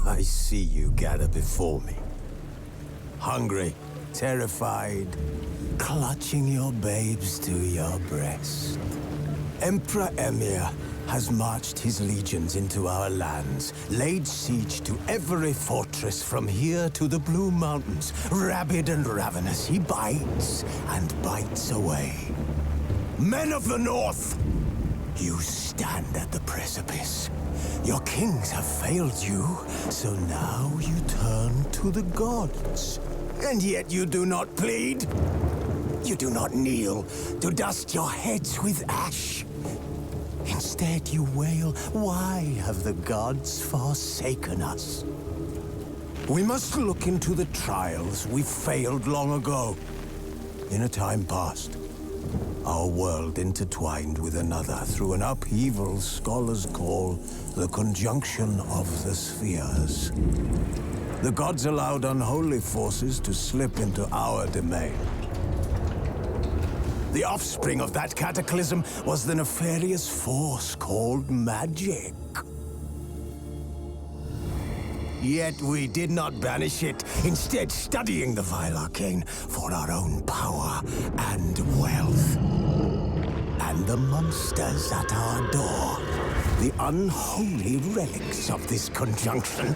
I see you gather before me. Hungry, terrified, clutching your babes to your breast. Emperor Emir has marched his legions into our lands, laid siege to every fortress from here to the Blue Mountains. Rabid and ravenous, he bites and bites away. Men of the North, you stand at the precipice. Your kings have failed you, so now you turn to the gods. And yet you do not plead. You do not kneel to dust your heads with ash. Instead you wail, why have the gods forsaken us? We must look into the trials we failed long ago. In a time past, our world intertwined with another through an upheaval scholars call the conjunction of the spheres. The gods allowed unholy forces to slip into our domain. The offspring of that cataclysm was the nefarious force called magic. Yet we did not banish it, instead studying the vile arcane for our own power and wealth. And the monsters at our door, the unholy relics of this conjunction.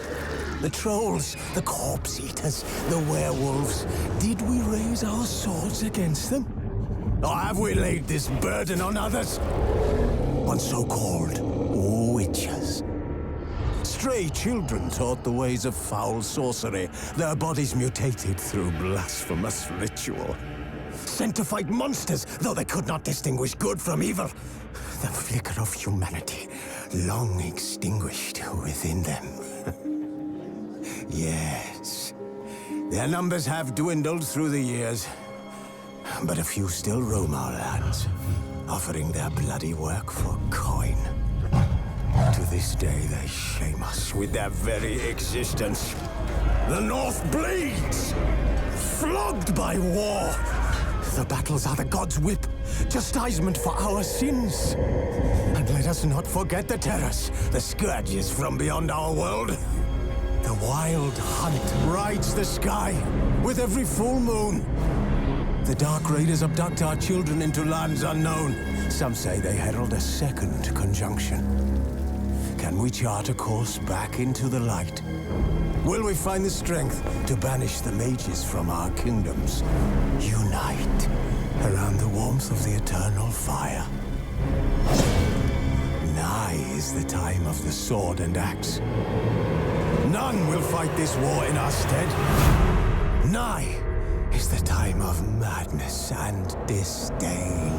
The trolls, the corpse-eaters, the werewolves. Did we raise our swords against them? Or have we laid this burden on others? On so-called witches. Stray children taught the ways of foul sorcery, their bodies mutated through blasphemous ritual. Sent to fight monsters, though they could not distinguish good from evil. The flicker of humanity, long extinguished within them. Yes, their numbers have dwindled through the years. But a few still roam our lands, offering their bloody work for coin. To this day, they shame us with their very existence. The North bleeds, flogged by war. The battles are the gods' whip, chastisement for our sins. And let us not forget the terrors, the scourges from beyond our world. The wild hunt rides the sky with every full moon. The Dark Raiders abduct our children into lands unknown. Some say they herald a second conjunction. Can we chart a course back into the light? Will we find the strength to banish the mages from our kingdoms? Unite around the warmth of the eternal fire. Nigh is the time of the sword and axe. None will fight this war in our stead. Nigh is the time of madness and disdain.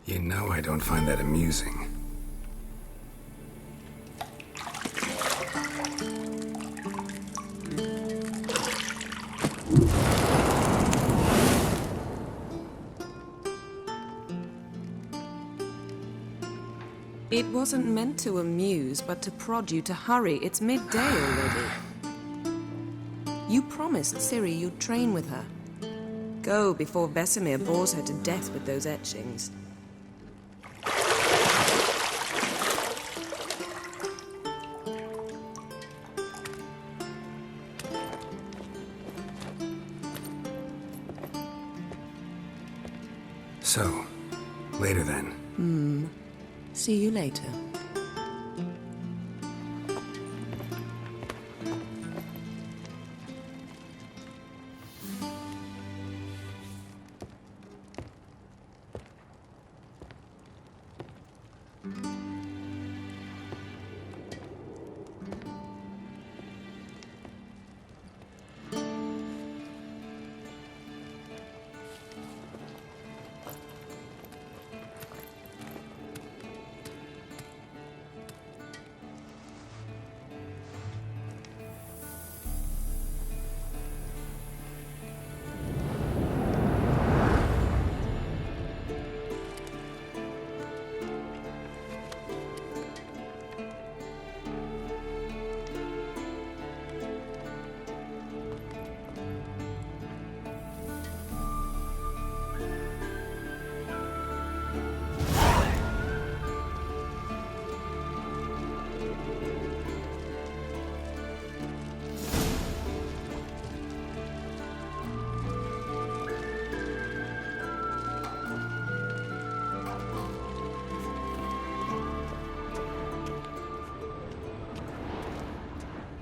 You know I don't find that amusing. It wasn't meant to amuse, but to prod you to hurry. It's midday already. You promised Ciri you'd train with her. Go before Vesemir bores her to death with those etchings. So, later then. See you later.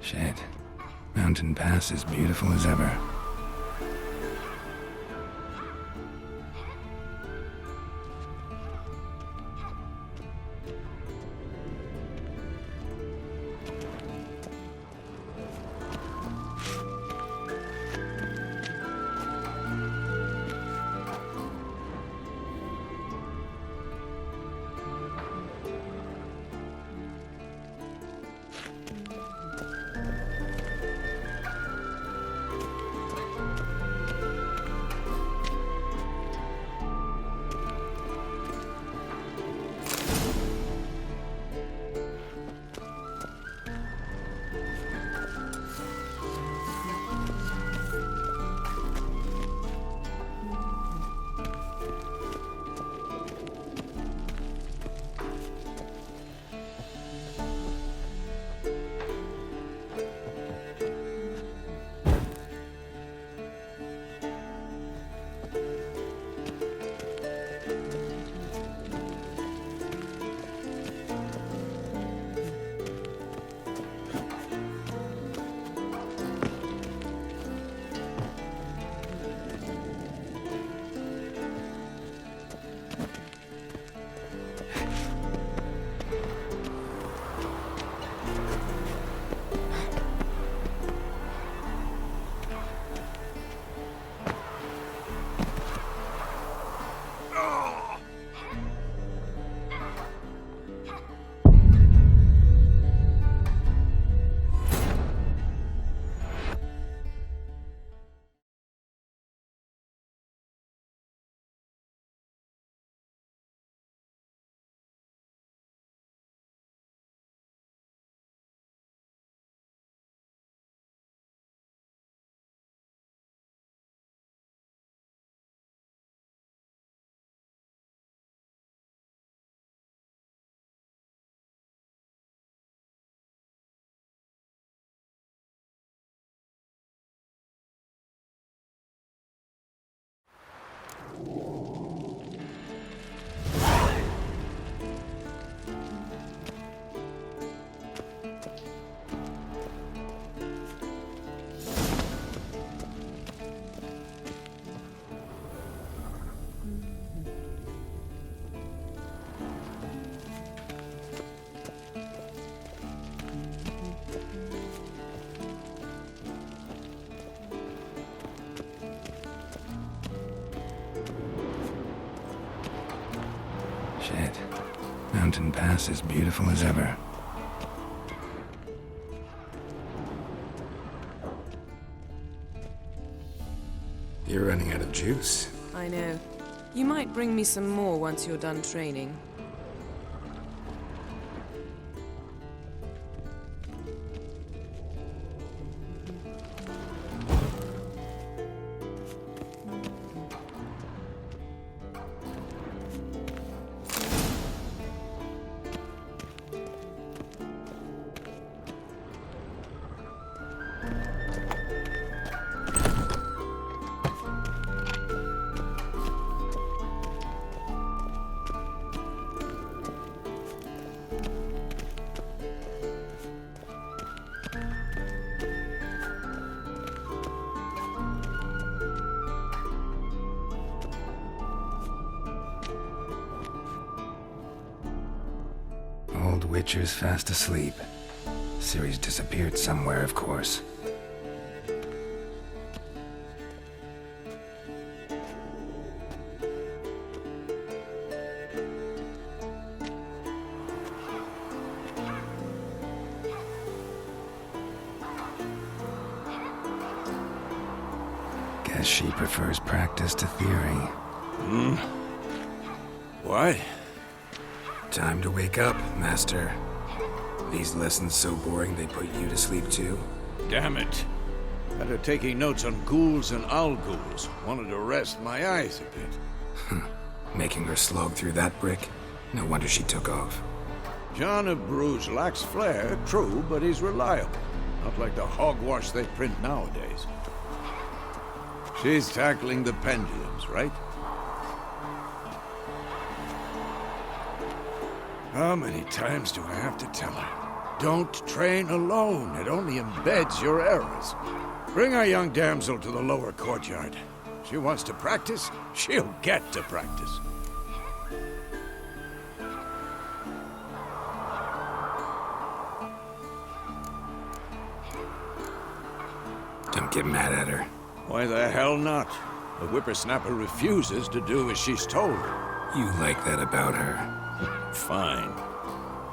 Shit. Mountain Pass is beautiful as ever. Shit. Mountain Pass is beautiful as ever. You're running out of juice. I know. You might bring me some more once you're done training. Old Witcher's fast asleep. Ciri's disappeared somewhere, of course. Guess she prefers practice to theory. What? Time to wake up, Master. These lessons so boring they put you to sleep too? Damn it. Had her taking notes on ghouls and owl-ghouls. Wanted to rest my eyes a bit. Making her slog through that brick? No wonder she took off. John of Bruges lacks flair, true, but he's reliable. Not like the hogwash they print nowadays. She's tackling the pendulums, right? How many times do I have to tell her? Don't train alone. It only embeds your errors. Bring our young damsel to the lower courtyard. She wants to practice, she'll get to practice. Don't get mad at her. Why the hell not? The whippersnapper refuses to do as she's told. You like that about her. Fine.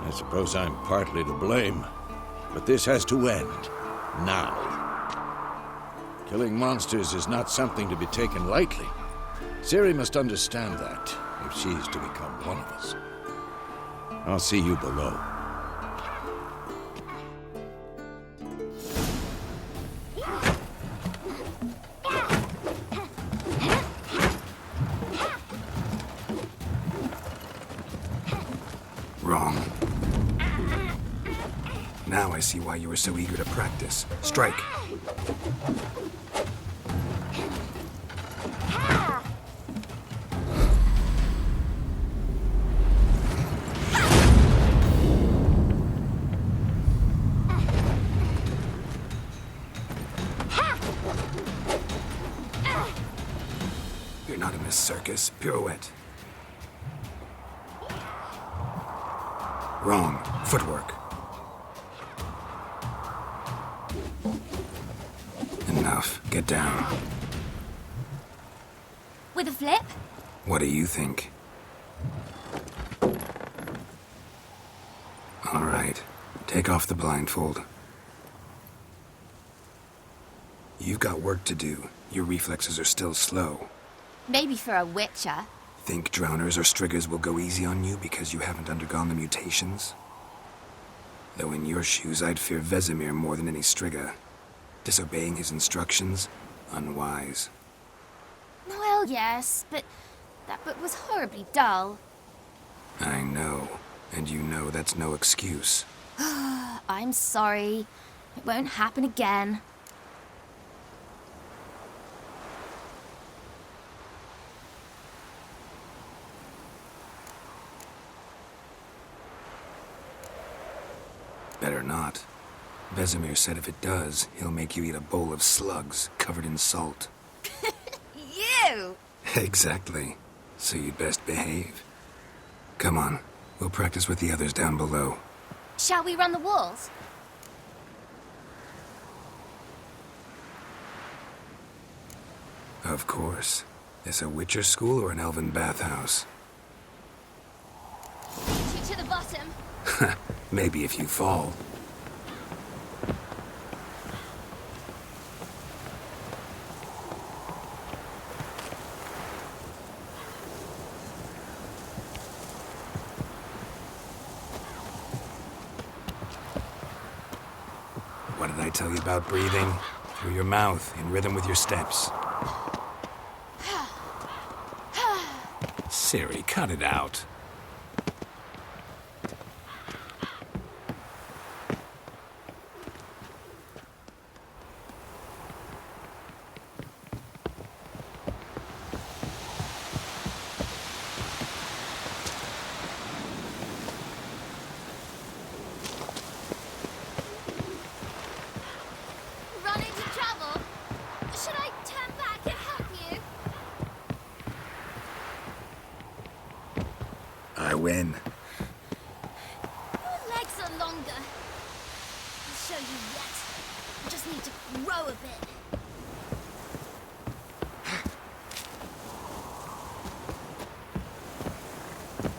I suppose I'm partly to blame. But this has to end. Now. Killing monsters is not something to be taken lightly. Ciri must understand that, if she's to become one of us. I'll see you below. Wrong. Now I see why you were so eager to practice. Strike. You're not in this circus. Pirouette. Wrong. Footwork. Enough. Get down. With a flip? What do you think? All right. Take off the blindfold. You've got work to do. Your reflexes are still slow. Maybe for a witcher. Think drowners or striggers will go easy on you because you haven't undergone the mutations? Though in your shoes, I'd fear Vesemir more than any strigger. Disobeying his instructions? Unwise. Well, yes, but that book was horribly dull. I know. And you know that's no excuse. I'm sorry. It won't happen again. Better not. Vesemir said if it does, he'll make you eat a bowl of slugs covered in salt. You! Exactly. So you'd best behave. Come on. We'll practice with the others down below. Shall we run the walls? Of course. This a Witcher school or an elven bathhouse? bottom. Maybe if you fall. What did I tell you about breathing? Through your mouth, in rhythm with your steps. Siri, cut it out. Run into trouble? Should I turn back and help you? I win. Your legs are longer. I'll show you yet. I just need to grow a bit.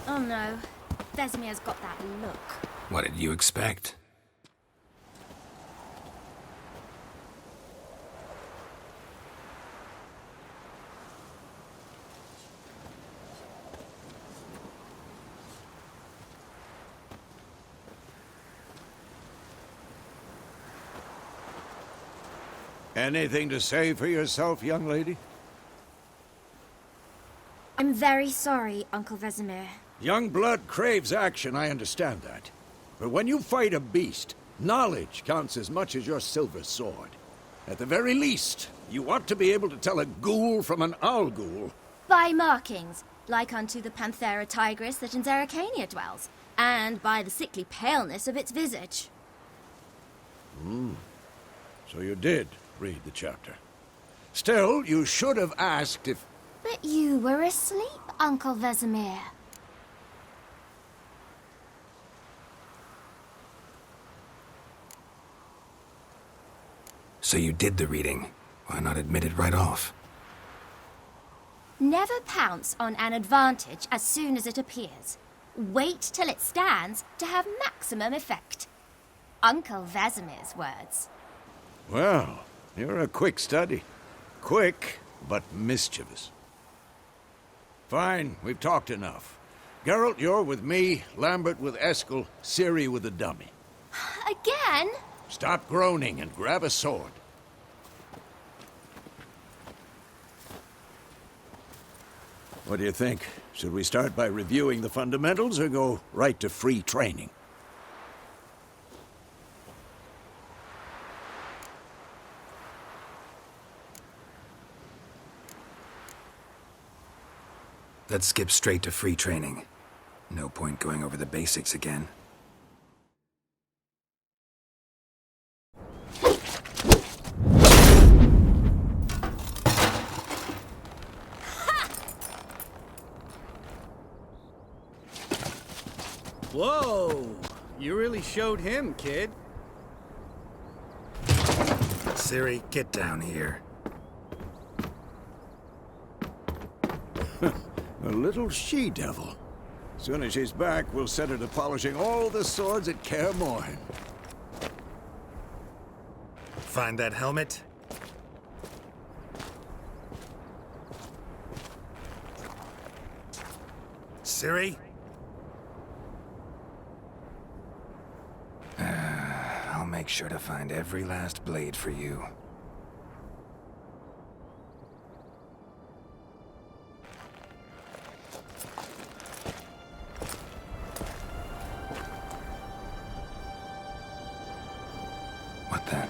Oh no. Vesemir's got that look. What did you expect? Anything to say for yourself, young lady? I'm very sorry, Uncle Vesemir. Young blood craves action, I understand that. But when you fight a beast, knowledge counts as much as your silver sword. At the very least, you ought to be able to tell a ghoul from an owl ghoul. By markings, like unto the Panthera tigris that in Zeracania dwells, and by the sickly paleness of its visage. So you did read the chapter. Still, you should have asked if... But you were asleep, Uncle Vesemir. So you did the reading. Why not admit it right off? Never pounce on an advantage as soon as it appears. Wait till it stands to have maximum effect. Uncle Vesemir's words. Well, you're a quick study. Quick, but mischievous. Fine, we've talked enough. Geralt, you're with me, Lambert with Eskel, Ciri with the dummy. Again? Stop groaning and grab a sword. What do you think? Should we start by reviewing the fundamentals or go right to free training? Let's skip straight to free training. No point going over the basics again. Whoa! You really showed him, kid. Ciri, get down here. A little she-devil. Soon as she's back, we'll set her to polishing all the swords at Kaer Morhen. Find that helmet? Ciri? I'll make sure to find every last blade for you. What the?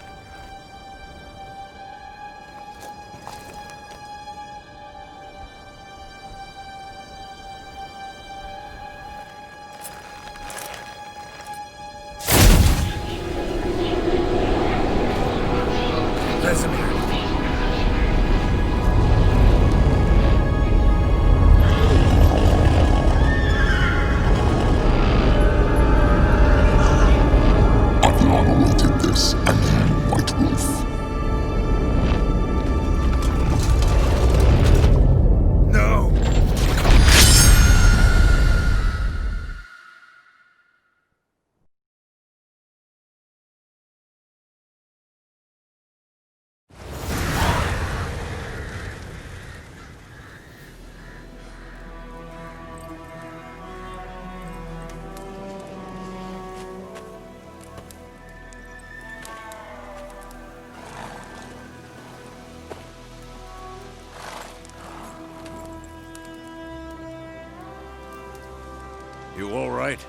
You all right?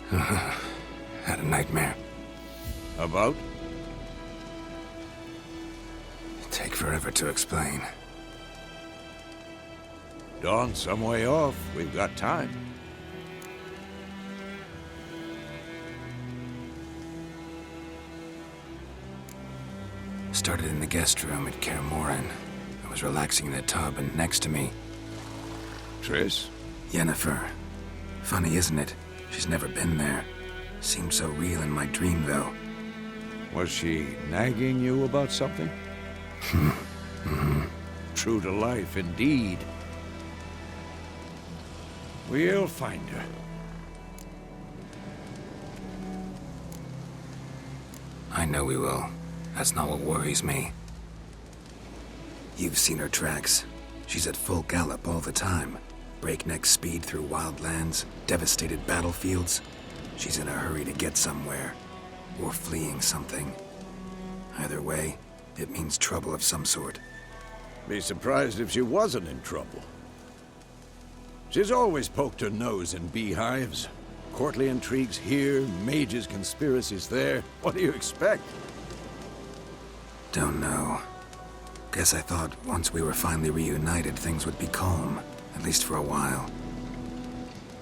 Had a nightmare. About? Take forever to explain. Dawn's some way off. We've got time. Started in the guest room at Kaer Morhen. I was relaxing in the tub, and next to me, Triss? Yennefer. Funny, isn't it? She's never been there. Seemed so real in my dream, though. Was she nagging you about something? True to life, indeed. We'll find her. I know we will. That's not what worries me. You've seen her tracks. She's at full gallop all the time. Breakneck speed through wild lands, devastated battlefields. She's in a hurry to get somewhere. Or fleeing something. Either way, it means trouble of some sort. Be surprised if she wasn't in trouble. She's always poked her nose in beehives. Courtly intrigues here, mages' conspiracies there. What do you expect? Don't know. Guess I thought once we were finally reunited, things would be calm. At least for a while.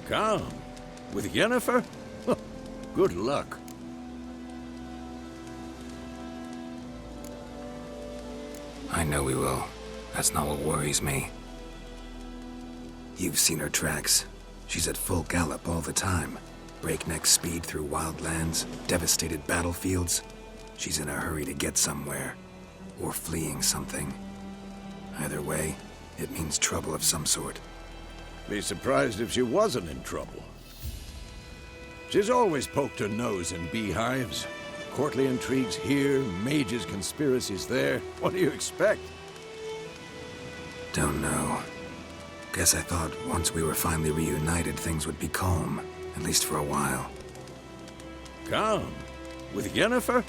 Calm? With Yennefer? Good luck. I know we will. That's not what worries me. You've seen her tracks. She's at full gallop all the time. Breakneck speed through wild lands, devastated battlefields. She's in a hurry to get somewhere. Or fleeing something. Either way, it means trouble of some sort. Be surprised if she wasn't in trouble. She's always poked her nose in beehives. Courtly intrigues here, mages' conspiracies there. What do you expect? Don't know. Guess I thought once we were finally reunited, things would be calm. At least for a while. Calm? With Yennefer?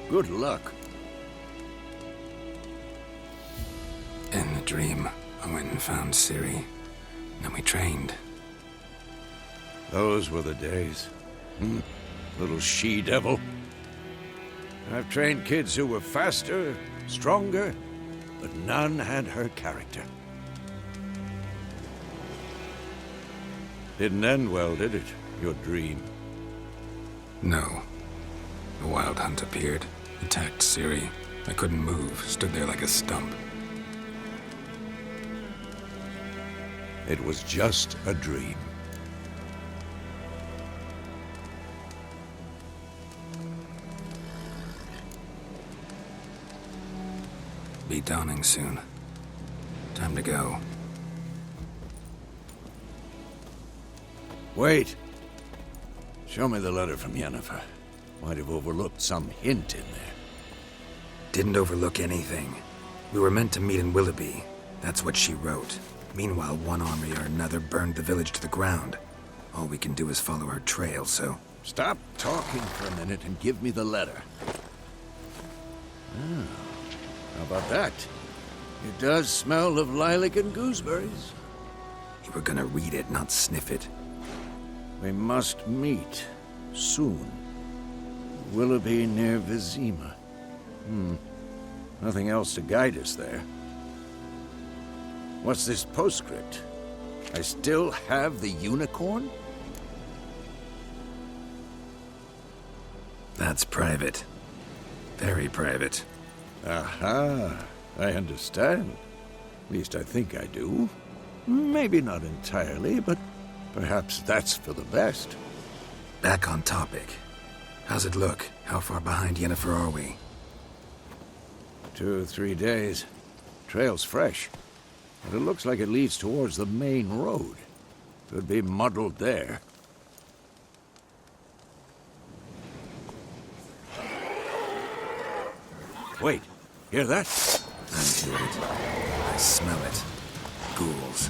Good luck. In the dream, I went and found Ciri. Then we trained. Those were the days. Little she-devil. I've trained kids who were faster, stronger, but none had her character. Didn't end well, did it? Your dream? No. A wild hunt appeared, attacked Ciri. I couldn't move, stood there like a stump. It was just a dream. Be dawning soon. Time to go. Wait. Show me the letter from Yennefer. Might have overlooked some hint in there. Didn't overlook anything. We were meant to meet in Willoughby. That's what she wrote. Meanwhile, one army or another burned the village to the ground. All we can do is follow her trail, so... Stop talking for a minute and give me the letter. How about that? It does smell of lilac and gooseberries. You were gonna read it, not sniff it. We must meet. Soon. Willoughby near Vizima. Nothing else to guide us there. What's this postscript? I still have the unicorn? That's private. Very private. Aha, I understand. At least I think I do. Maybe not entirely, but perhaps that's for the best. Back on topic. How's it look? How far behind Yennefer are we? 2 or 3 days. Trail's fresh, but it looks like it leads towards the main road. Could be muddled there. Wait, hear that? I hear it. I smell it. Ghouls.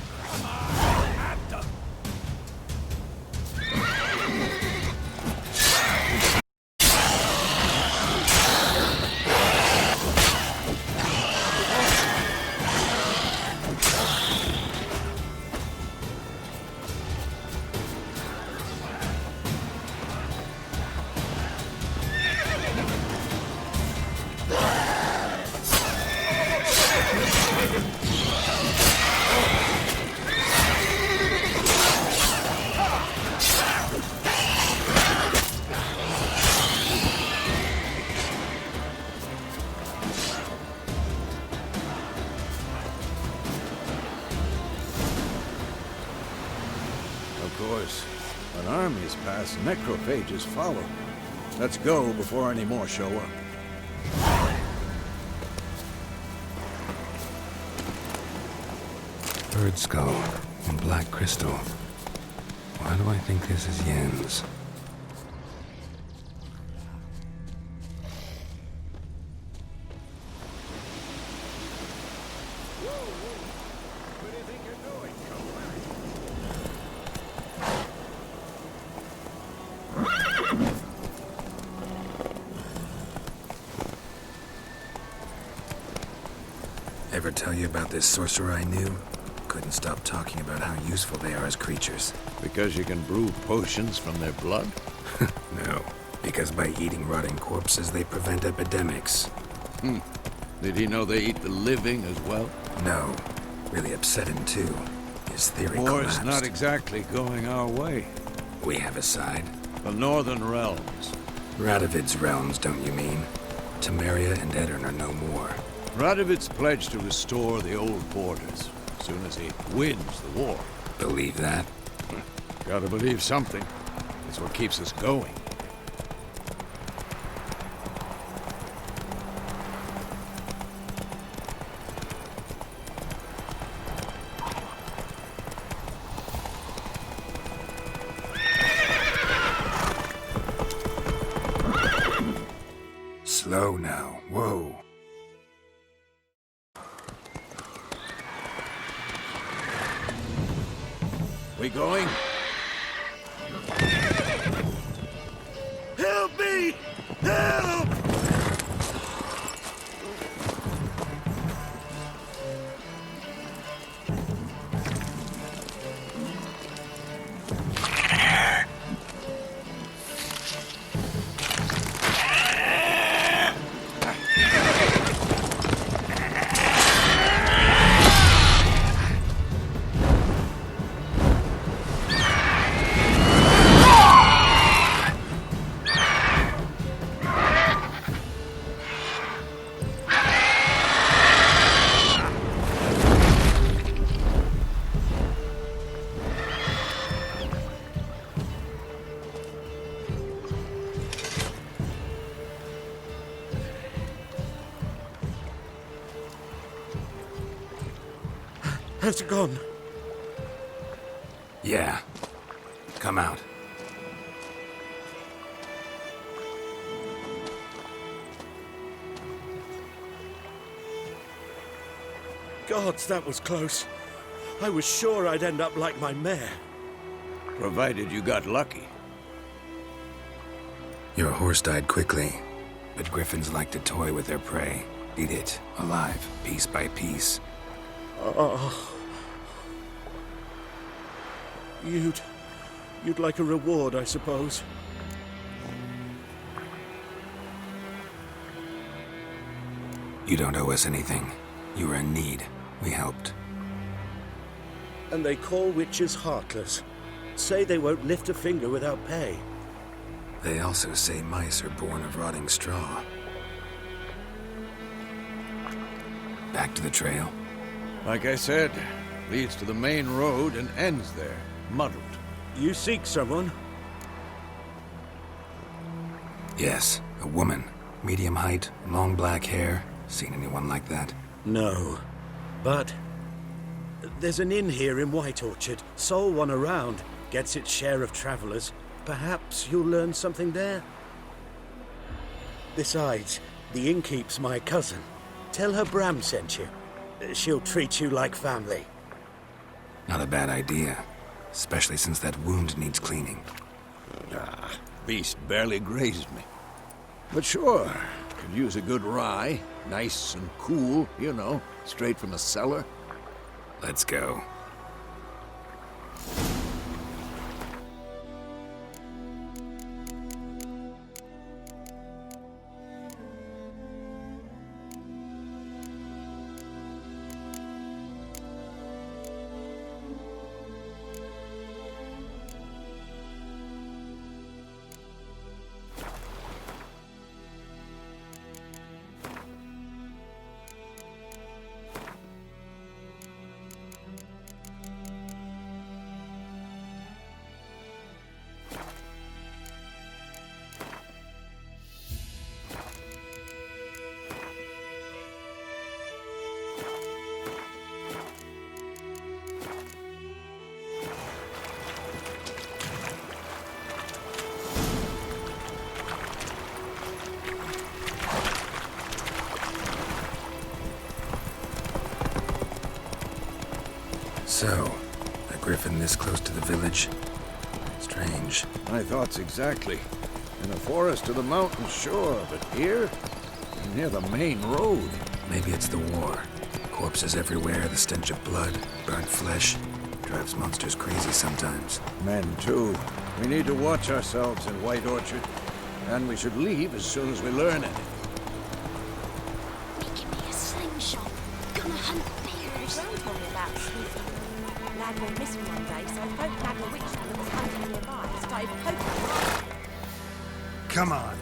Of course, when armies pass, necrophages follow. Let's go before any more show up. Bird skull and black crystal. Why do I think this is Yen's? Ever tell you about this sorcerer I knew? Couldn't stop talking about how useful they are as creatures. Because you can brew potions from their blood? No, because by eating rotting corpses, they prevent epidemics. Did he know they eat the living as well? No, really upset him too. His theory War's collapsed. not exactly going our way. We have a side. The Northern Realms. Radovid's realms, don't you mean? Temeria and Edirn are no more. Radovid's pledged to restore the old borders as soon as he wins the war. Believe that? Gotta believe something. It's what keeps us going. Slow now. Whoa. We going? Help me! Help! Has it gone? Yeah. Come out. Gods, that was close. I was sure I'd end up like my mare. Provided you got lucky. Your horse died quickly, but griffins like to toy with their prey. Eat it, alive, piece by piece. Oh. You'd like a reward, I suppose. You don't owe us anything. You were in need. We helped. And they call witches heartless. Say they won't lift a finger without pay. They also say mice are born of rotting straw. Back to the trail. Like I said, leads to the main road and ends there, muddled. You seek someone? Yes, a woman. Medium height, long black hair. Seen anyone like that? No. But there's an inn here in White Orchard. Sole one around. Gets its share of travelers. Perhaps you'll learn something there? Besides, the innkeep's my cousin. Tell her Bram sent you. She'll treat you like family. Not a bad idea. Especially since that wound needs cleaning. Beast barely grazed me. But sure, could use a good rye. Nice and cool, you know, straight from a cellar. Let's go. So, a griffin this close to the village? Strange. My thoughts exactly. In a forest to the mountain, sure, but here? Near the main road. Maybe it's the war. Corpses everywhere, the stench of blood, burnt flesh. Drives monsters crazy sometimes. Men, too. We need to watch ourselves in White Orchard. And we should leave as soon as we learn anything. Give me a slingshot. Gonna hunt bears. Brown told me about Smithy. Lad went missing one day, so folk nagged a witch that was hunting nearby. Started poking him. Come on.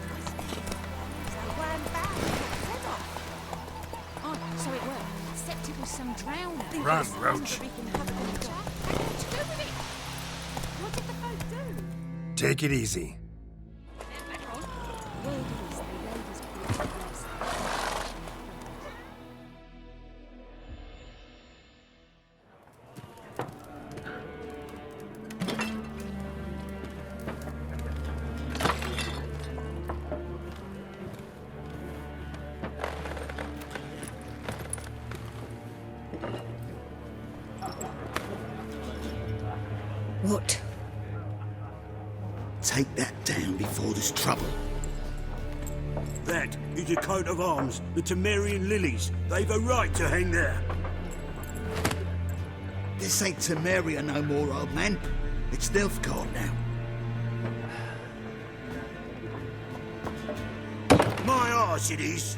So wham bam, knocked his head off. Oh, so it worked. Except it was some drowner. Run, Roach. What did the folk do? Take it easy. What? Take that down before there's trouble. That is a coat of arms, the Temerian lilies. They've a right to hang there. This ain't Temeria no more, old man. It's Nilfgaard now. My arse it is.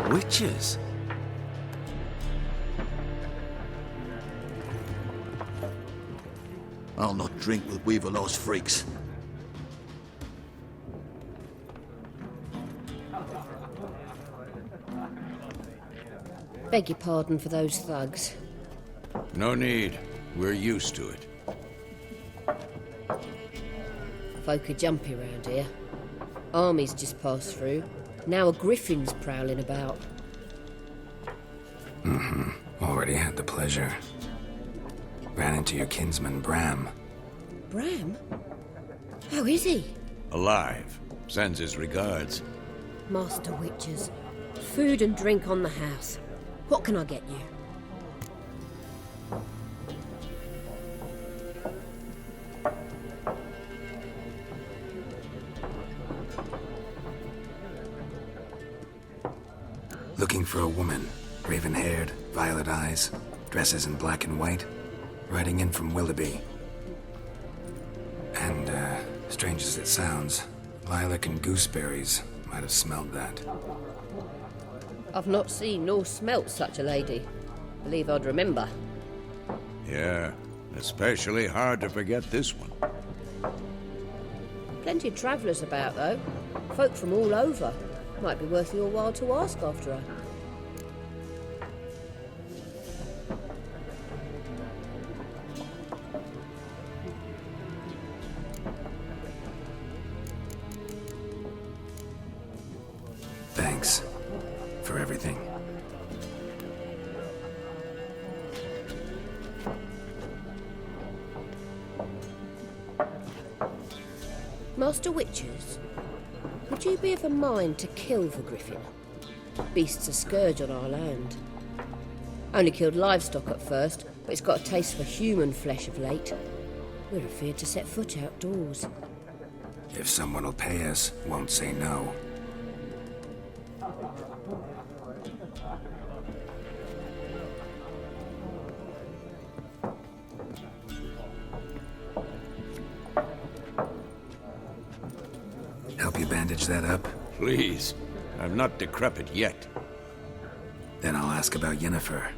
Witches? I'll not drink with Weaverlaw's freaks. Beg your pardon for those thugs. No need. We're used to it. Folk are jumpy round here. Armies just passed through. Now a griffin's prowling about. Already had the pleasure. Ran into your kinsman, Bram. Bram? How is he? Alive. Sends his regards. Master Witches. Food and drink on the house. What can I get you? Looking for a woman. Raven-haired, violet eyes, dresses in black and white. Riding in from Willoughby. And, strange as it sounds, lilac and gooseberries might have smelled that. I've not seen nor smelt such a lady. Believe I'd remember. Yeah, especially hard to forget this one. Plenty of travellers about, though. Folk from all over. Might be worth your while to ask after her. Thanks for everything. Master Witches, would you be of a mind to kill the griffin? Beast's a scourge on our land. Only killed livestock at first, but it's got a taste for human flesh of late. We're afeard to set foot outdoors. If someone will pay us, won't say no. Help you bandage that up? Please. I'm not decrepit yet. Then I'll ask about Yennefer.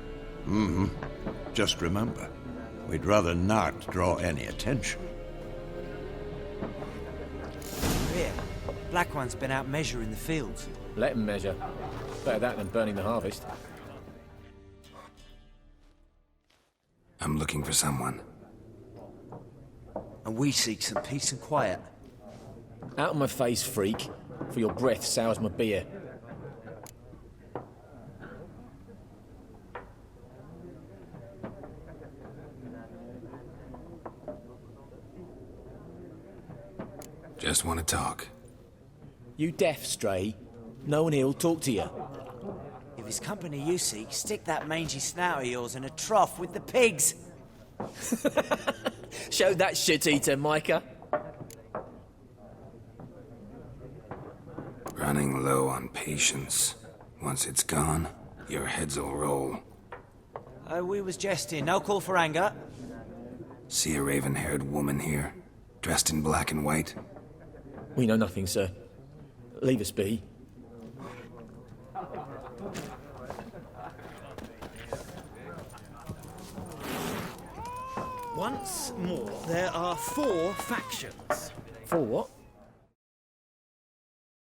Just remember, we'd rather not draw any attention. Here, Black One's been out measuring the fields. Let him measure. Better that than burning the harvest. I'm looking for someone. And we seek some peace and quiet. Out of my face, freak. For your breath sours my beer. Just want to talk. You deaf, Stray? No one here'll talk to you. If it's company you seek, stick that mangy snout of yours in a trough with the pigs. Show that shit-eater, Micah. Running low on patience. Once it's gone, your heads'll roll. Oh, we was jesting. No call for anger. See a raven-haired woman here, dressed in black and white? We know nothing, sir. Leave us be. Once more, there are 4 factions. For what?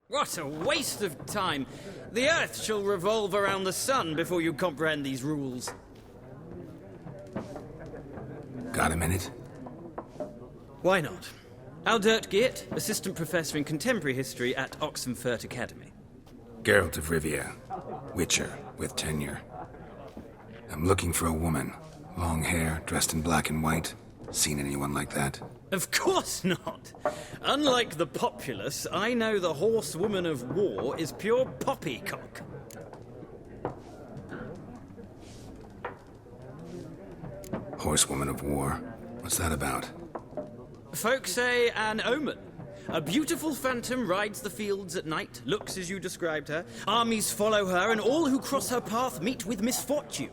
What a waste of time! The Earth shall revolve around the sun before you comprehend these rules. Got a minute? Why not? Aldert Geert, Assistant Professor in Contemporary History at Oxenfurt Academy. Geralt of Rivia, Witcher with tenure. I'm looking for a woman. Long hair, dressed in black and white. Seen anyone like that? Of course not! Unlike the populace, I know the horsewoman of war is pure poppycock. Horsewoman of war? What's that about? Folk say an omen. A beautiful phantom rides the fields at night, looks as you described her. Armies follow her, and all who cross her path meet with misfortune.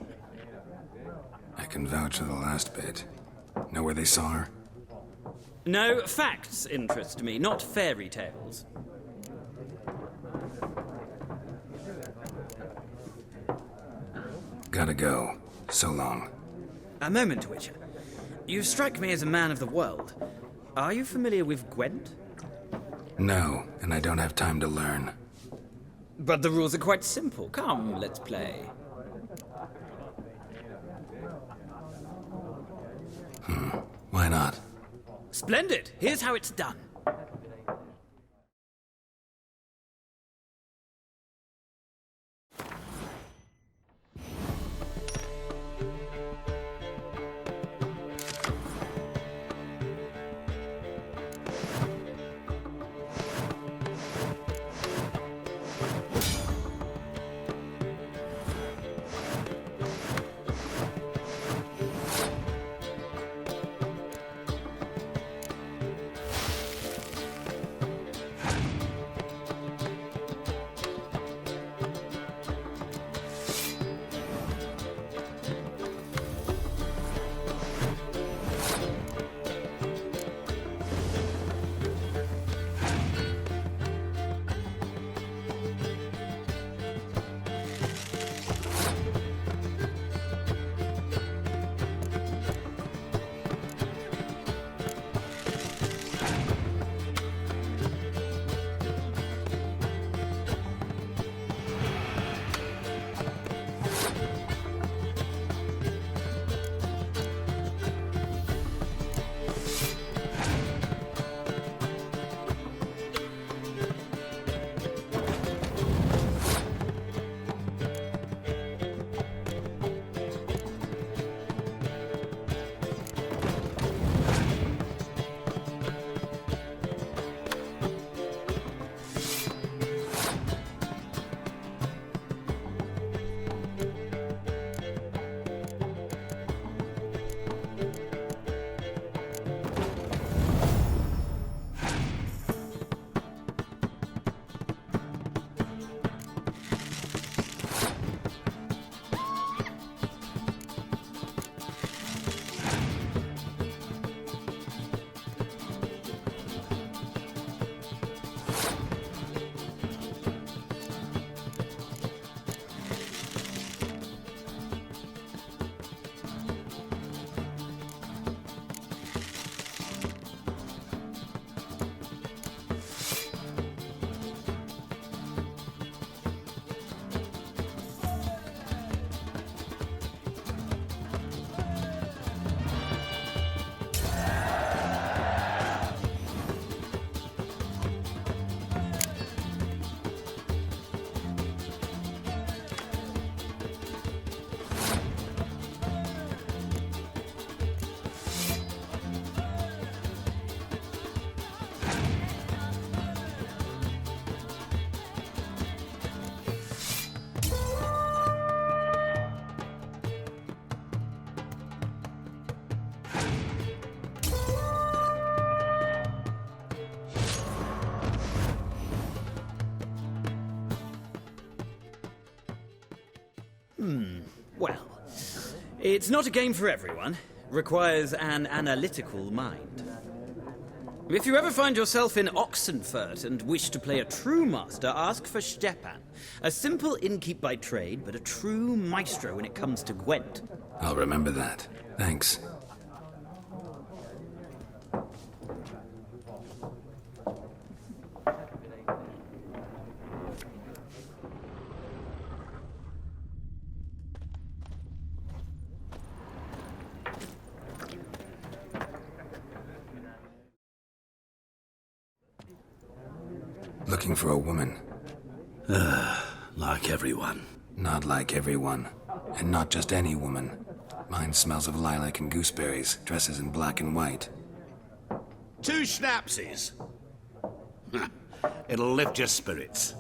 I can vouch for the last bit. Know where they saw her? No, facts interest me, not fairy tales. Gotta go. So long. A moment, Witcher. You strike me as a man of the world. Are you familiar with Gwent? No, and I don't have time to learn. But the rules are quite simple. Come, let's play. Why not? Splendid! Here's how it's done. Well, it's not a game for everyone. Requires an analytical mind. If you ever find yourself in Oxenfurt and wish to play a true master, ask for Stepan. A simple innkeep by trade, but a true maestro when it comes to Gwent. I'll remember that. Thanks. Looking for a woman. Like everyone. Not like everyone. And not just any woman. Mine smells of lilac and gooseberries, dresses in black and white. 2 schnapsies. It'll lift your spirits.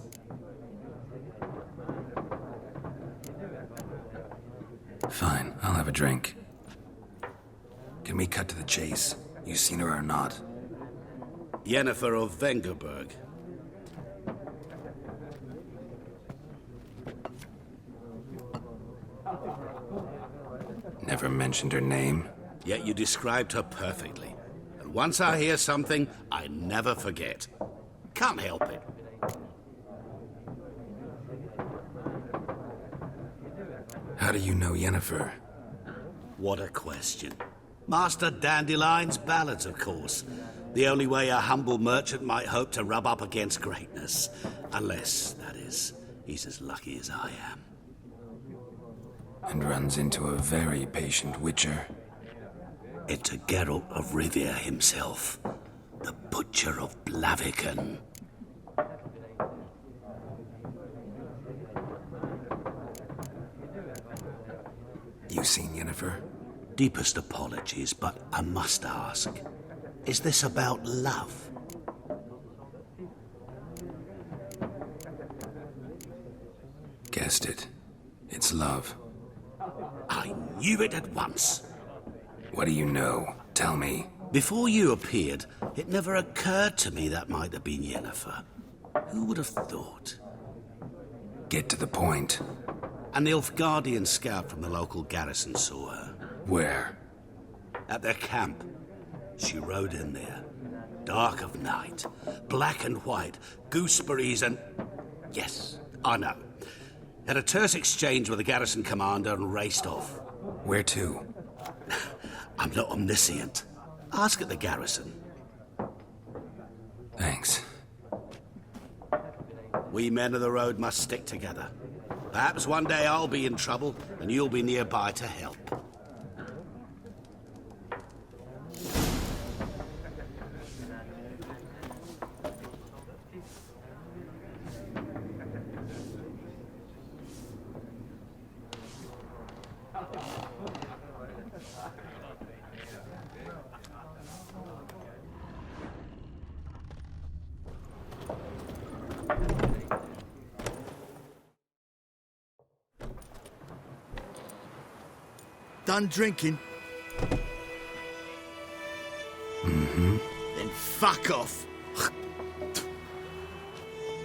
Fine, I'll have a drink. Can we cut to the chase? You seen her or not? Yennefer of Vengerberg. Never mentioned her name. Yet you described her perfectly. And once I hear something, I never forget. Can't help it. How do you know Yennefer? What a question. Master Dandelion's ballads, of course. The only way a humble merchant might hope to rub up against greatness. Unless, that is, he's as lucky as I am. And runs into a very patient witcher. It's a Geralt of Rivia himself. The Butcher of Blaviken. You seen Yennefer? Deepest apologies, but I must ask. Is this about love? Guessed it. It's love. I knew it at once. What do you know? Tell me. Before you appeared, it never occurred to me that might have been Yennefer. Who would have thought? Get to the point. An Nilfgaardian scout from the local garrison saw her. Where? At their camp. She rode in there. Dark of night. Black and white. Gooseberries and... Yes, I know. Had a terse exchange with the garrison commander and raced off. Where to? I'm not omniscient. Ask at the garrison. Thanks. We men of the road must stick together. Perhaps one day I'll be in trouble and you'll be nearby to help. Done drinking? Mm-hmm. Then fuck off.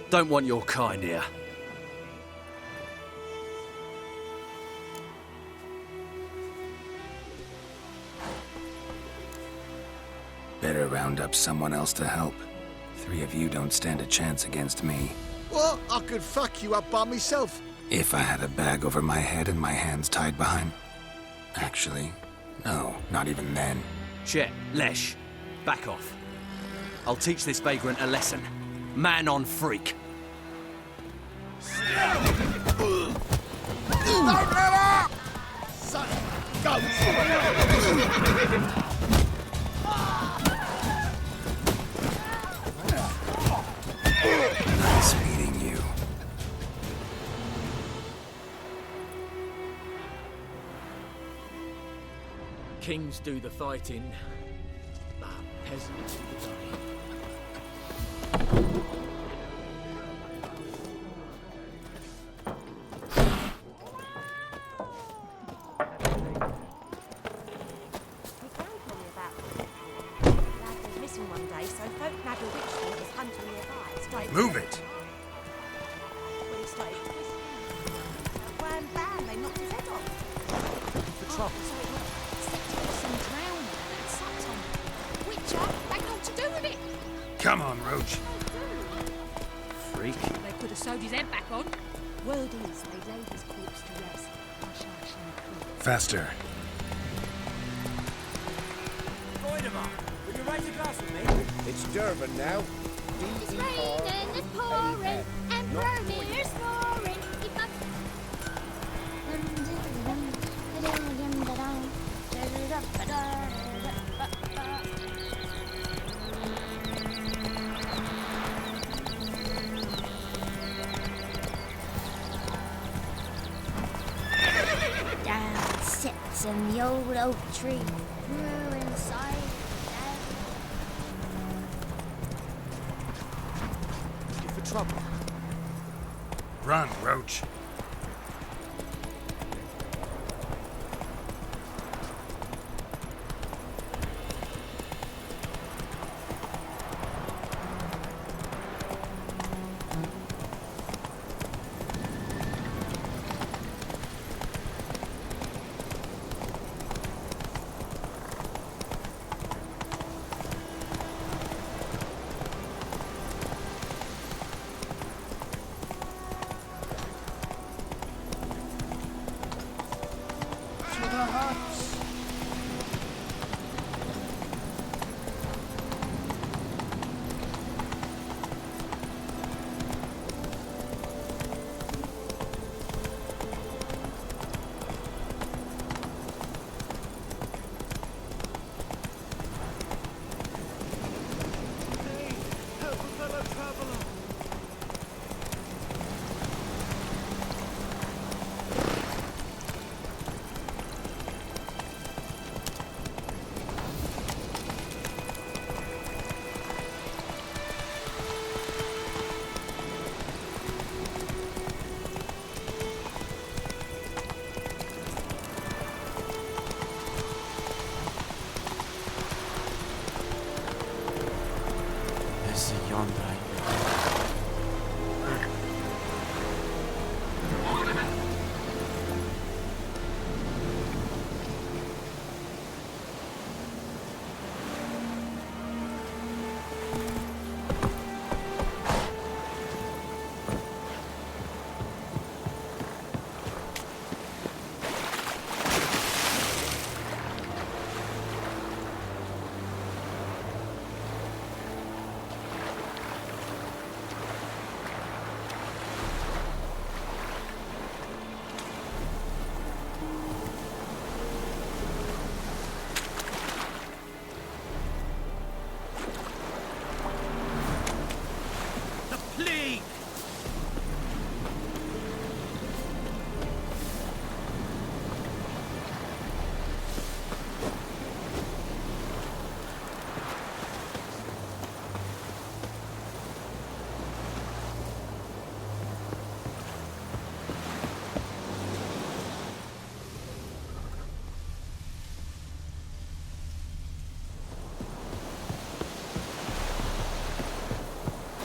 Don't want your kind here. Better round up someone else to help. 3 of you don't stand a chance against me. What? I could fuck you up by myself. If I had a bag over my head and my hands tied behind... Actually, no, not even then. Shit, Lesh. Back off. I'll teach this vagrant a lesson. Man on freak. Don't let up! Son, go! Nice meeting you. Kings do the fighting, but peasants do the dying. Move it! Wham bam, they knocked trouble. Witcher, they got to do with it. Come on, Roach. Freak. They put a soldier's head back on. Word is they laid his corpse to rest. Faster. Voidemar, will you raise a glass with me? It's Durban now. It's raining, it's pouring, and Bromir's snoring. Down sits in the old oak tree, grew inside. For trouble. Run, Roach.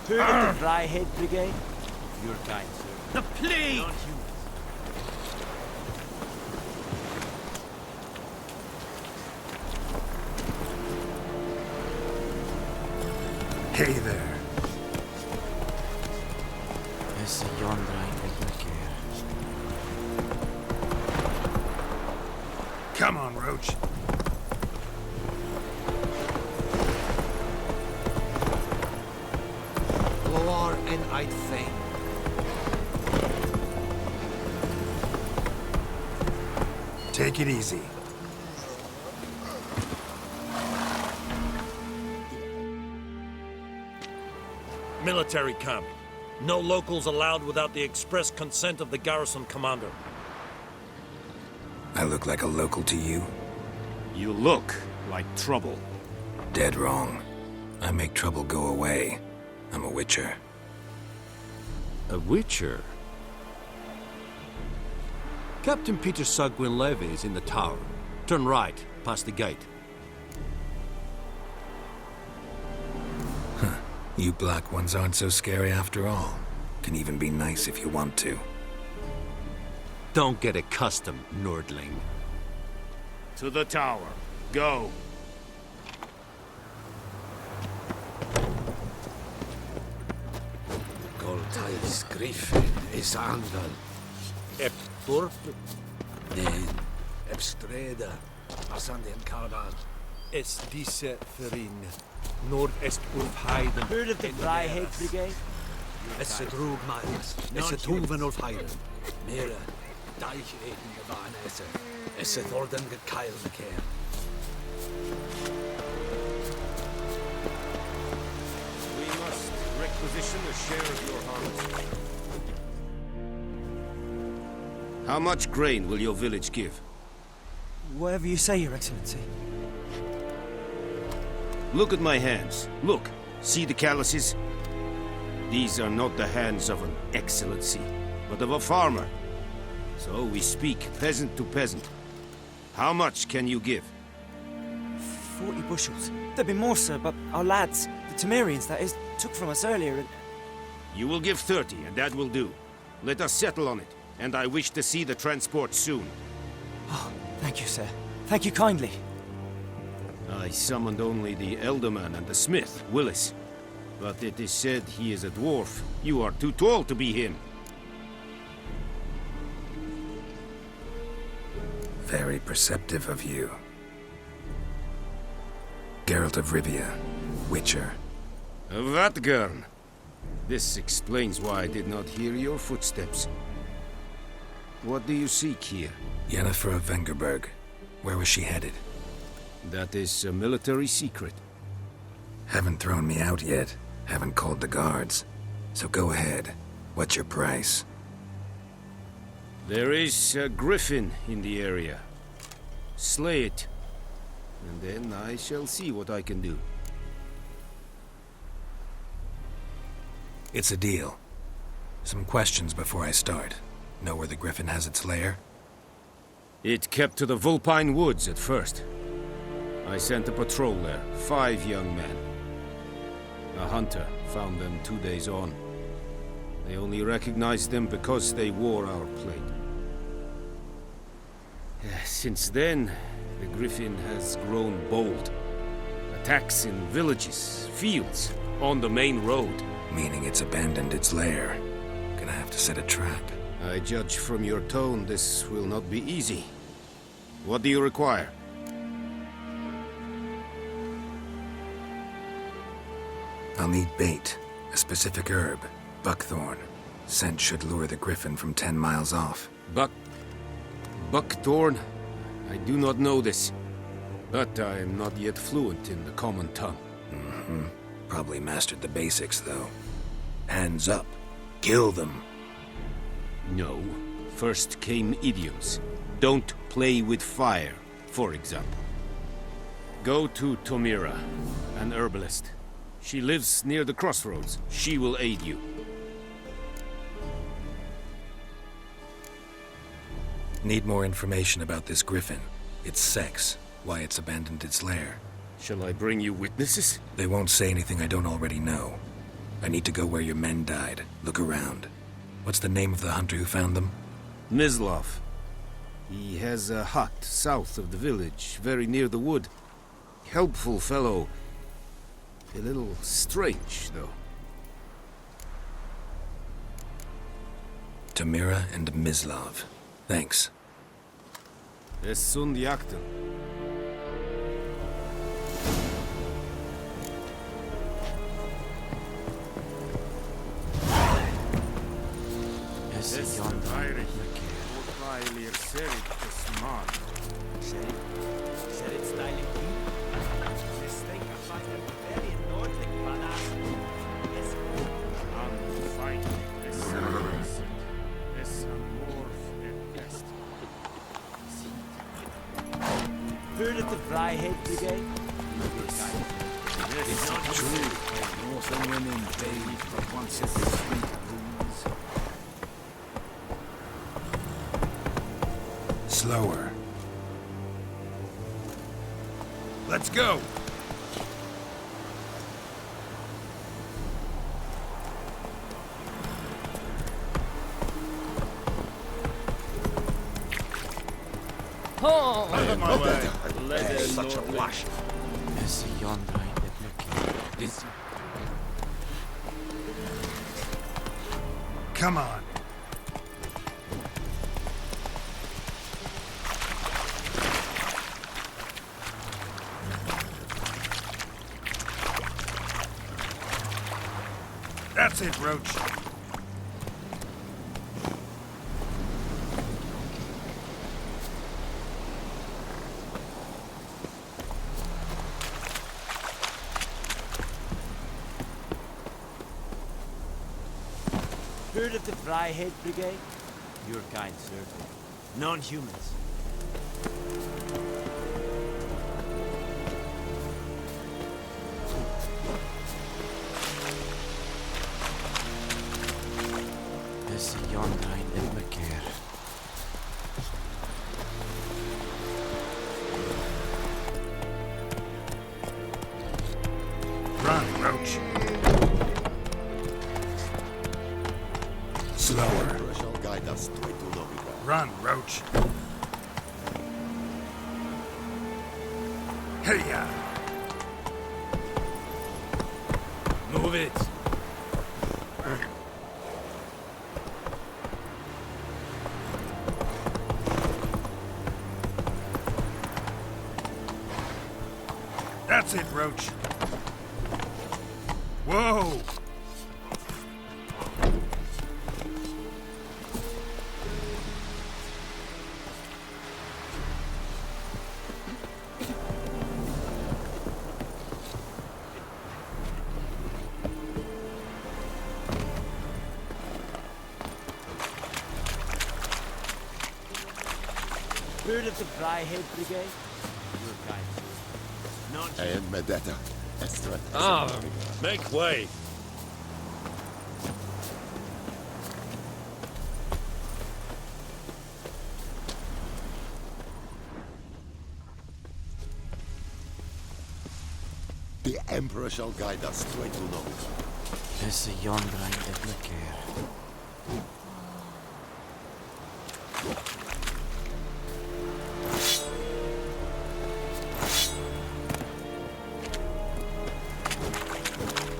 To the Dryhead Brigade. Your kind, sir. The plague! Hey there. Yes, yon Dryhead Brigade. Come on, Roach. Loar and I'd fain. Take it easy. Military camp. No locals allowed without the express consent of the garrison commander. I look like a local to you? You look like trouble. Dead wrong. I make trouble go away. I'm a witcher. A witcher? Captain Peter Sugwin Levy is in the tower. Turn right, past the gate. Huh. You black ones aren't so scary after all. Can even be nice if you want to. Don't get accustomed, Nordling. To the tower. Go. Goltais Griffin is Andal. Ep Turp? Nen, Epstreda, Asanden Kardal. Es diese Verin. Nordest Ulf Heiden. Heard of the Dryhead Brigade? Es se drog Marius. Es se Tuven Ulf Heiden. Mera, Deich Eden Gewan Esse. Es se Thorden Gekeil Bekehr. We must requisition a share of your harvest. How much grain will your village give? Whatever you say, Your Excellency. Look at my hands. Look. See the calluses? These are not the hands of an excellency, but of a farmer. So we speak peasant to peasant. How much can you give? 40 bushels. There'd be more, sir, but our lads, the Temerians, that is, took from us earlier and... You will give 30, and that will do. Let us settle on it, and I wish to see the transport soon. Oh, thank you, sir. Thank you kindly. I summoned only the Elderman and the smith, Willis. But it is said he is a dwarf. You are too tall to be him. Very perceptive of you. Geralt of Rivia, Witcher. Vatgern! This explains why I did not hear your footsteps. What do you seek here? Yennefer of Vengerberg. Where was she headed? That is a military secret. Haven't thrown me out yet. Haven't called the guards. So go ahead. What's your price? There is a griffin in the area. Slay it. And then I shall see what I can do. It's a deal. Some questions before I start. Know where the griffin has its lair? It kept to the Vulpine Woods at first. I sent a patrol there, 5 young men. A hunter found them 2 days on. They only recognized them because they wore our plate. Since then, the griffin has grown bold. Attacks in villages, fields, on the main road. Meaning it's abandoned its lair. Gonna have to set a trap. I judge from your tone this will not be easy. What do you require? I'll need bait, a specific herb, buckthorn. Scent should lure the griffin from 10 miles off. Buckthorn? I do not know this. But I am not yet fluent in the common tongue. Probably mastered the basics, though. Hands up. Kill them. No. First came idioms. Don't play with fire, for example. Go to Tomira, an herbalist. She lives near the crossroads. She will aid you. Need more information about this griffin. Its sex, why it's abandoned its lair. Shall I bring you witnesses? They won't say anything I don't already know. I need to go where your men died. Look around. What's the name of the hunter who found them? Mislav. He has a hut south of the village, very near the wood. Helpful fellow. A little strange, though. Tamira and Mislav. Thanks. Es sunt jakten. Es Jan Heinrich. Weil serit gesmart. Serit styling key? This thing is like a very Nordic badass. Yes. Fight. Es amorf best. Heard of the Dryhead Brigade? It's not true. Northern women bathe for once every 3 moons. Slower. Let's go! Out of my way. Such a flash. Come on. That's it, Roach. Heard of the Fryhead Brigade? Your kind servant. Non-humans. This is yon kind in my care. Run, Roach. Slower. Run, Roach. Hey-ya! Move it. That's it, Roach. Whoa! Heard of the Fryhead Brigade? Your kind servant. Non-humans. Make way. The Emperor shall guide us straight to knowledge. This is yon kind in my care.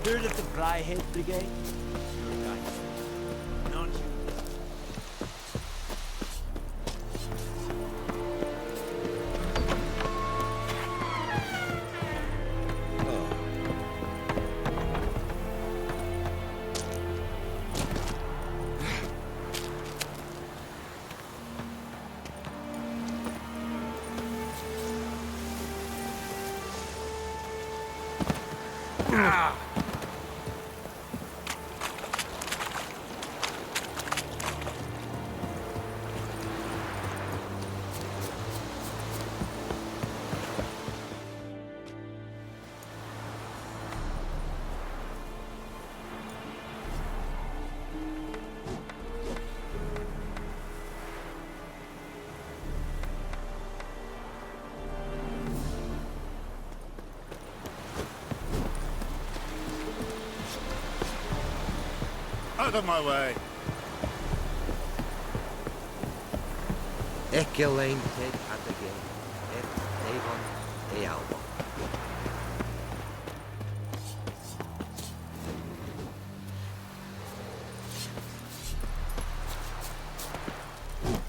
Heard of the Fryhead Brigade? Your kind servant. Non-humans. Out of my way. Ekelain ted atagain. Et avon ealba.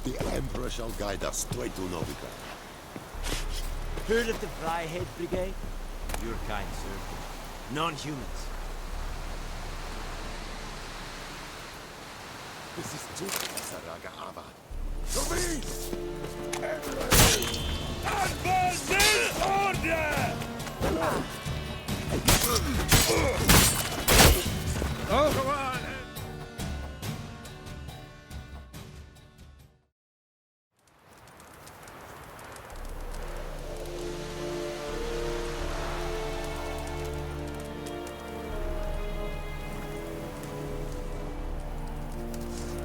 The Emperor shall guide us straight to Novigrad. Heard of the Fryhead Brigade? Your kind servant. Non-humans. This is too Saraga Ava. To me! Advance in order! Oh, go on!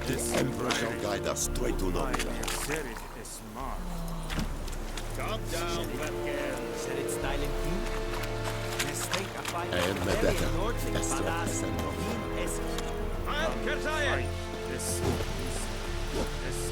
The Emperor shall guide us straight to Novigrad. Calm down, fat girl. Said it's styling king? Mistake a fight. And Medetta. Estra. I'll Kerzaya! This is more best.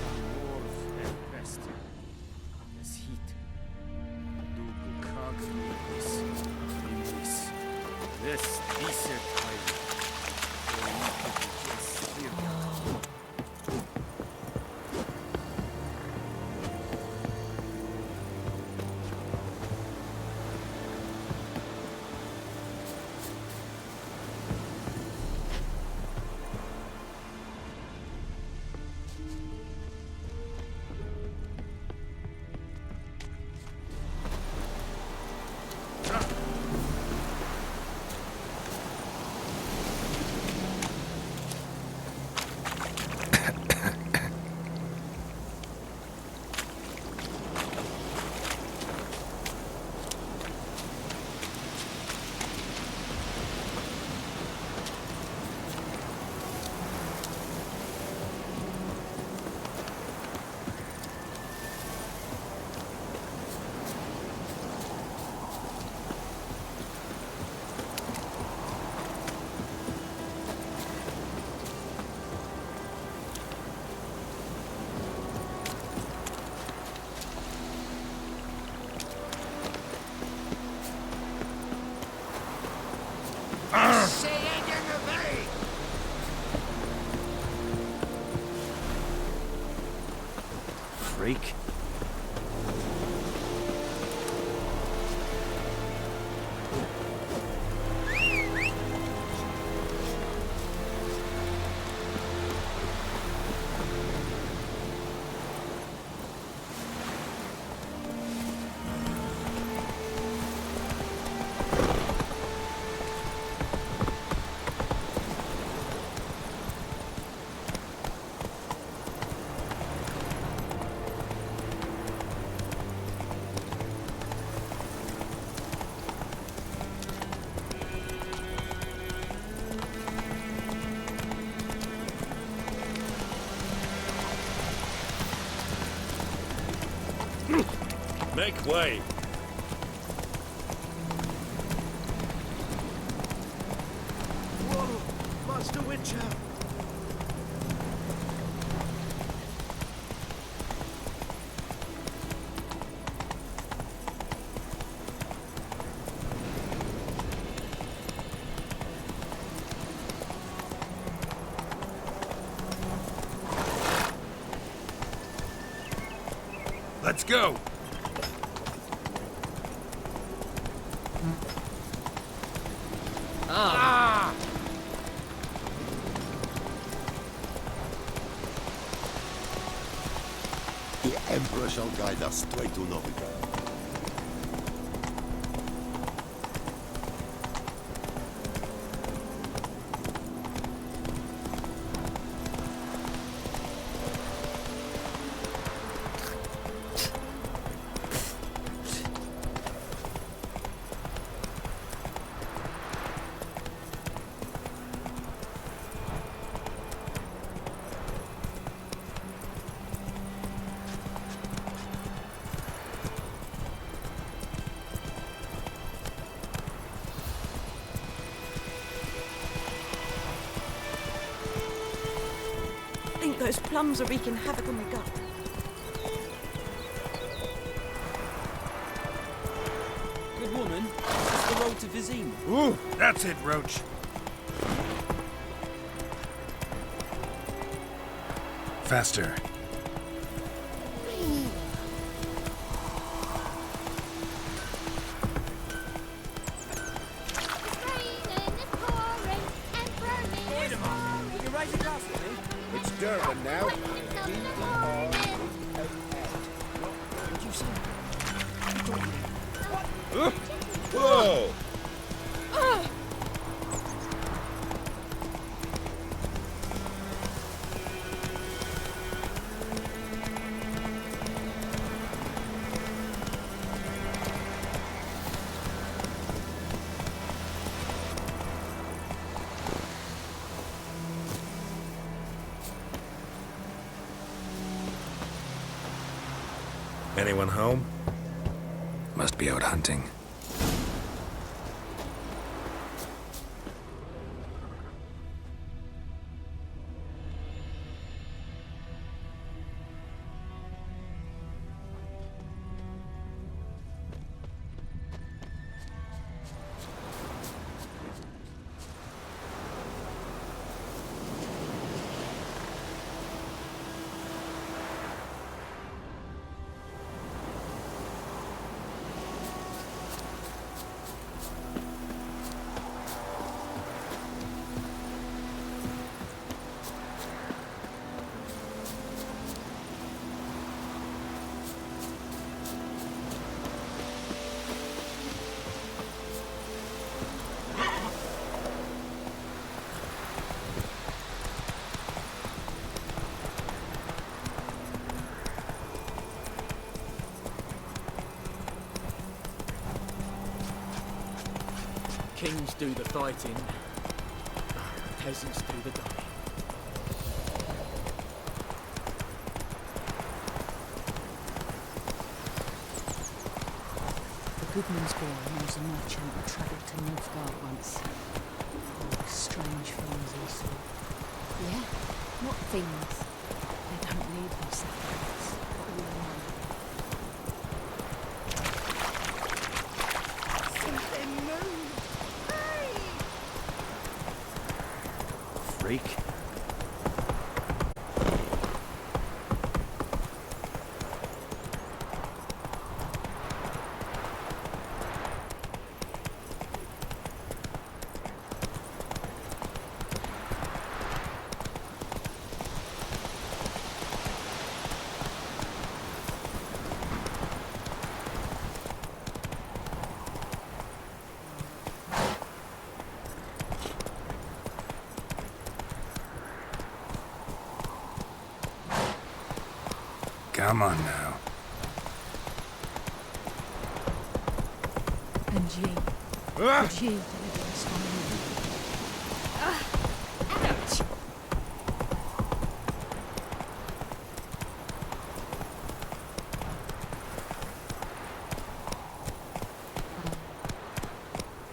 freak. Make way! Whoa! Master Witcher! Let's go! Ah! The Emperor shall guide us straight to Novigrad. I think those plums are wreaking havoc on my gut. Good woman, that's the road to Vizima. Ooh, that's it, Roach. Faster. It's Durban now. Whoa! Anyone home? Must be out hunting. Kings do the fighting, peasants do the dying. The Goodman's boy knows a merchant who travelled to Nilfgaard once. Oh, strange things he saw. Yeah, what things? They don't need no sacrifice, but all the money. Something moved. Freak. Come on now. And ye, would ye deliver us from Ouch!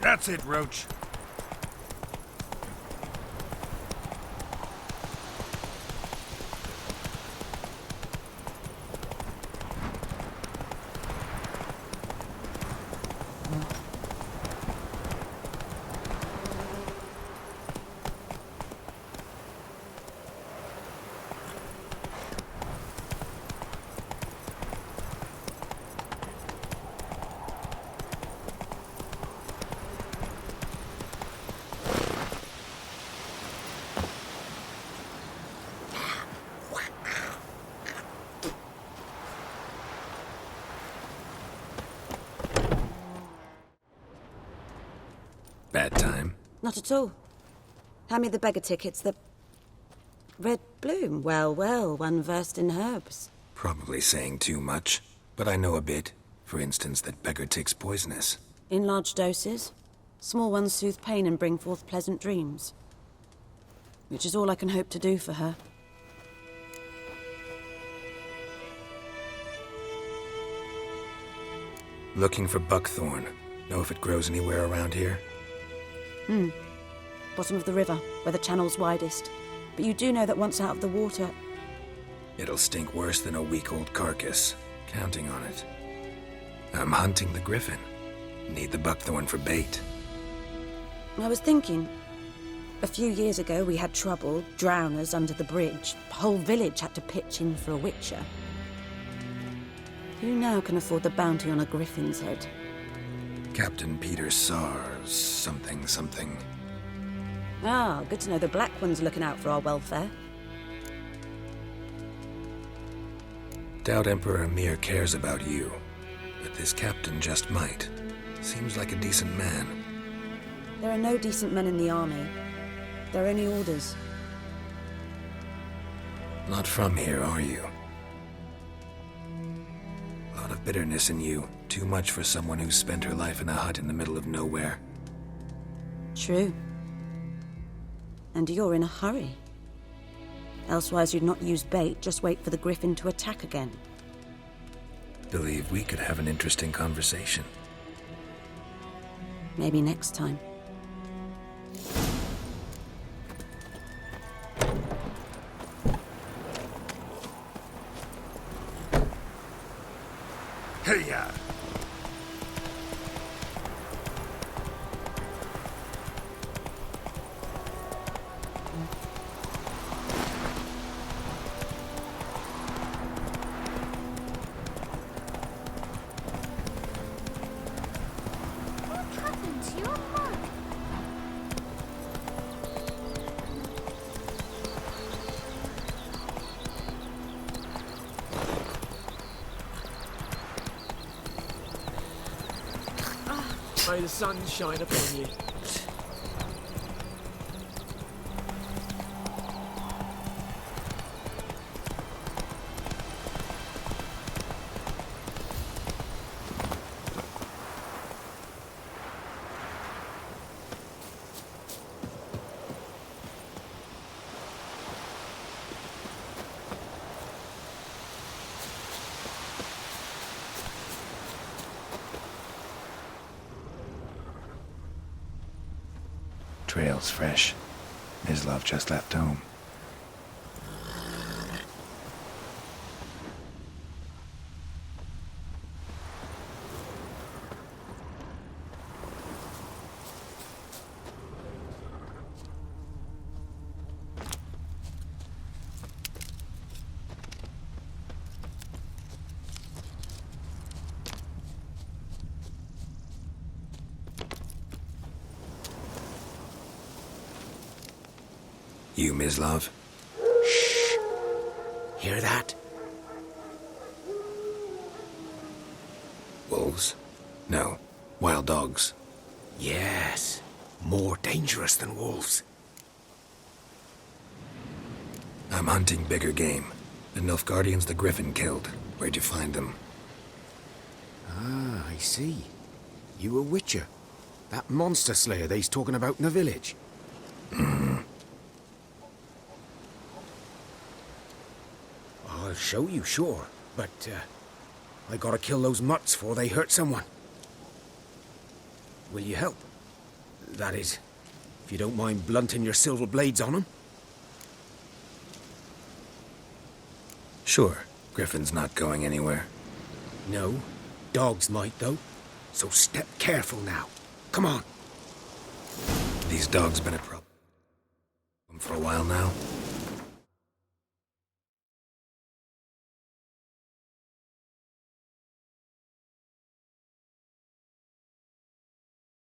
That's it, Roach. Bad time? Not at all. Hand me the beggar tickets, the... Red bloom. Well, well, one versed in herbs. Probably saying too much, but I know a bit. For instance, that beggar tick's poisonous. In large doses. Small ones soothe pain and bring forth pleasant dreams. Which is all I can hope to do for her. Looking for buckthorn. Know if it grows anywhere around here? Bottom of the river, where the channel's widest. But you do know that once out of the water... It'll stink worse than a week-old carcass. Counting on it. I'm hunting the griffin. Need the buckthorn for bait. I was thinking... A few years ago we had trouble, drowners under the bridge. The whole village had to pitch in for a witcher. Who now can afford the bounty on a griffin's head? Captain Peter Sars, something. Ah, good to know the Black One's looking out for our welfare. Doubt Emperor Emir cares about you, but this captain just might. Seems like a decent man. There are no decent men in the army. There are only orders. Not from here, are you? A lot of bitterness in you. Too much for someone who's spent her life in a hut in the middle of nowhere. True. And you're in a hurry. Elsewise you'd not use bait, just wait for the griffin to attack again. Believe we could have an interesting conversation. Maybe next time. Hey-ya! What happened to your mug? May the sun shine upon you. Trail's fresh. Mislav just left home. You, Mislav? Shh. Hear that? Wolves? No. Wild dogs. Yes. More dangerous than wolves. I'm hunting bigger game. The Nilfgaardians the Griffin killed. Where'd you find them? Ah, I see. You a witcher. That monster slayer they's talking about in the village. I'll show you, sure. But, I gotta kill those mutts before they hurt someone. Will you help? That is, if you don't mind blunting your silver blades on them. Sure. Griffin's not going anywhere. No. Dogs might, though. So step careful now. Come on. These dogs been a problem for a while now.